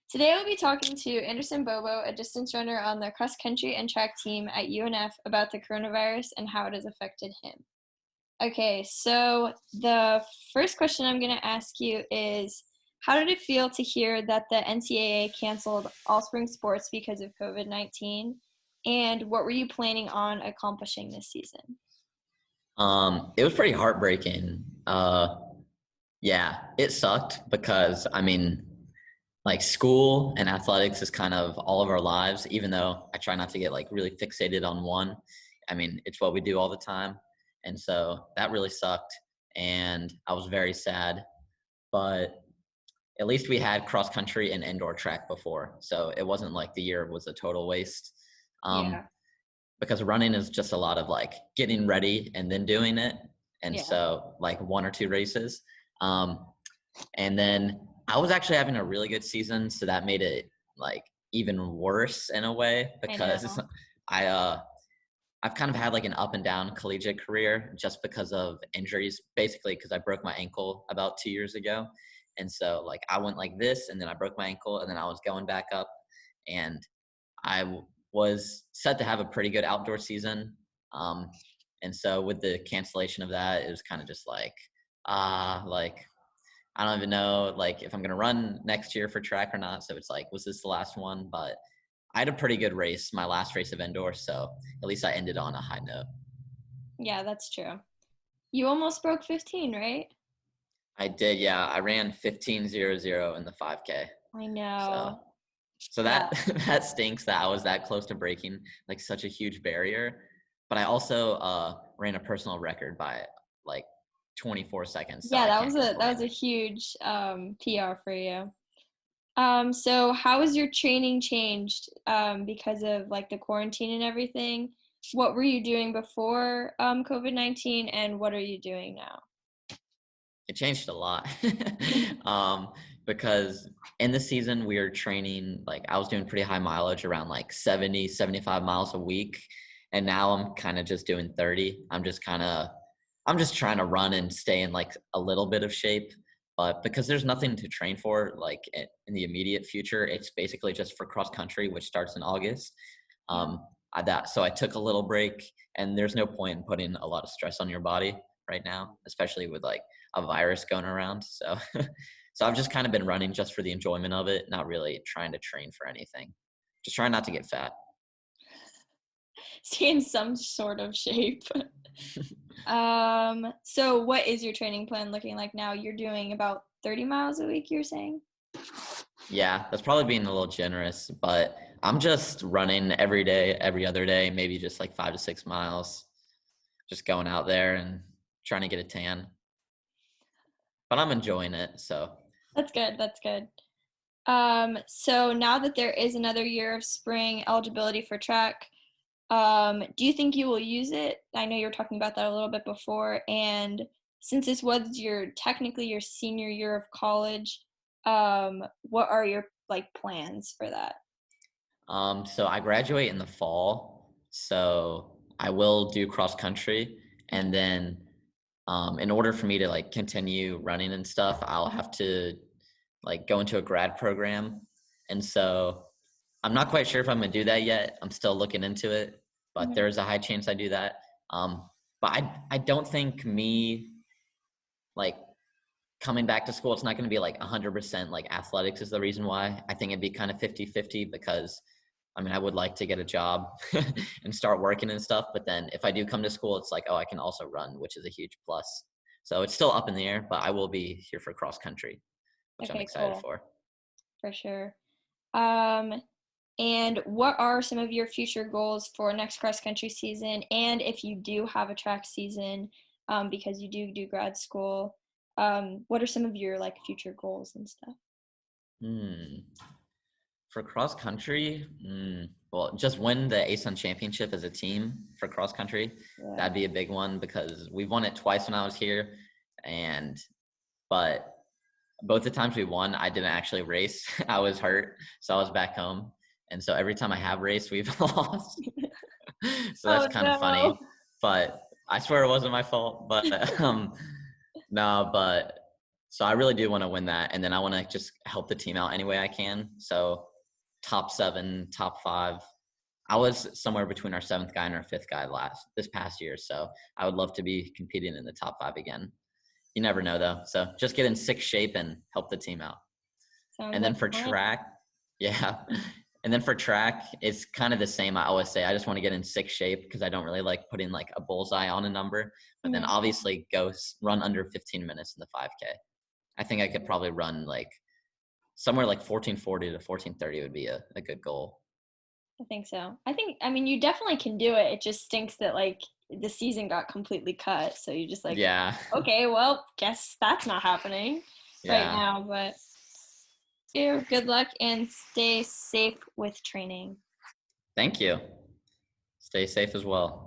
Today we'll be talking to Anderson Bobo, a distance runner on the cross country and track team at UNF, about the coronavirus and how it has affected him. Okay, so the first question I'm going to ask you is, how did it feel to hear that the NCAA canceled all spring sports because of COVID-19? And what were you planning on accomplishing this season? It was pretty heartbreaking. Yeah, it sucked because, like school and athletics is kind of all of our lives, even though I try not to get like really fixated on one. It's what we do all the time. And so that really sucked. And I was very sad, but at least we had cross country and indoor track before. So it wasn't like the year was a total waste. Yeah. Because running is just a lot of like getting ready and then doing it. And Yeah. so like one or two races. And then I was actually having a really good season. So that made it like even worse in a way because I've kind of had like an up and down collegiate career just because of injuries, basically because I broke my ankle about 2 years ago. And so like I went like this and then I broke my ankle and then I was going back up and I was set to have a pretty good outdoor season. And so with the cancellation of that, it was kind of just like, I don't even know like if I'm going to run next year for track or not. So it's like, was this the last one? But I had a pretty good race, my last race of indoor. So at least I ended on a high note. Yeah, that's true. You almost broke 15, right? I did. Yeah. I ran 15:00 in the 5K. I know. So that, that stinks that I was that close to breaking like such a huge barrier. But I also ran a personal record by like 24 seconds. So Yeah, I that can't was complain. a huge PR for you. So how has your training changed because of like the quarantine and everything? What were you doing before COVID-19 and what are you doing now? It changed a lot. Because in the season we were training, like I was doing pretty high mileage around like 70, 75 miles a week. And now I'm kind of just doing 30. I'm just trying to run and stay in like a little bit of shape. But because there's nothing to train for, like in the immediate future, it's basically just for cross country, which starts in August. So I took a little break, and there's no point in putting a lot of stress on your body right now, especially with like a virus going around. So, so I've just kind of been running just for the enjoyment of it, not really trying to train for anything. Just trying not to get fat. Stay in some sort of shape. So what is your training plan looking like now? You're doing about 30 miles a week, you're saying? Yeah, that's probably being a little generous, but I'm just running every day, every other day, maybe just like 5 to 6 miles, just going out there and trying to get a tan. But I'm enjoying it, so. That's good. That's good. So now that there is another year of spring eligibility for track, do you think you will use it? I know you were talking about that a little bit before, and since this was technically your senior year of college, what are your like plans for that? So I graduate in the fall, so I will do cross country, and then in order for me to like continue running and stuff, I'll have to like go into a grad program. And so I'm not quite sure if I'm gonna do that yet. I'm still looking into it, but Mhm. there's a high chance I do that. But I don't think me like coming back to school, it's not going to be like 100% like athletics is the reason why. I think it'd be kind of 50-50 because I would like to get a job and start working and stuff. But then if I do come to school, it's like, oh, I can also run, which is a huge plus. So it's still up in the air, but I will be here for cross country, which I'm Okay, excited cool, for. for sure. Um, and what are some of your future goals for next cross country season? And if you do have a track season, because you do grad school, what are some of your like future goals and stuff? Hmm. For cross country, well, just win the ASUN championship as a team for cross country. Yeah. That'd be a big one because we've won it twice when I was here, but both the times we won, I didn't actually race. I was hurt, so I was back home, and so every time I have raced, we've lost. So that's Oh kind of funny, no. but I swear it wasn't my fault. But no, but So I really do want to win that. And then I want to just help the team out any way I can. So top 7, top 5. I was somewhere between our 7th guy and our 5th guy this past year. So I would love to be competing in the top 5 again. You never know though. So just get in sick shape and help the team out. Sounds And then like for a plan. track, yeah. And then for track, it's kind of the same. I always say I just want to get in sick shape because I don't really like putting like a bullseye on a number. But then Mhm. obviously run under 15 minutes in the 5K. I think I could probably run like somewhere like 14:40 to 14:30 would be a good goal. I think so. I mean, you definitely can do it. It just stinks that like the season got completely cut. So you're just like, Yeah. okay, well, guess that's not happening right Yeah. now. But you good luck and stay safe with training. Thank you. Stay safe as well.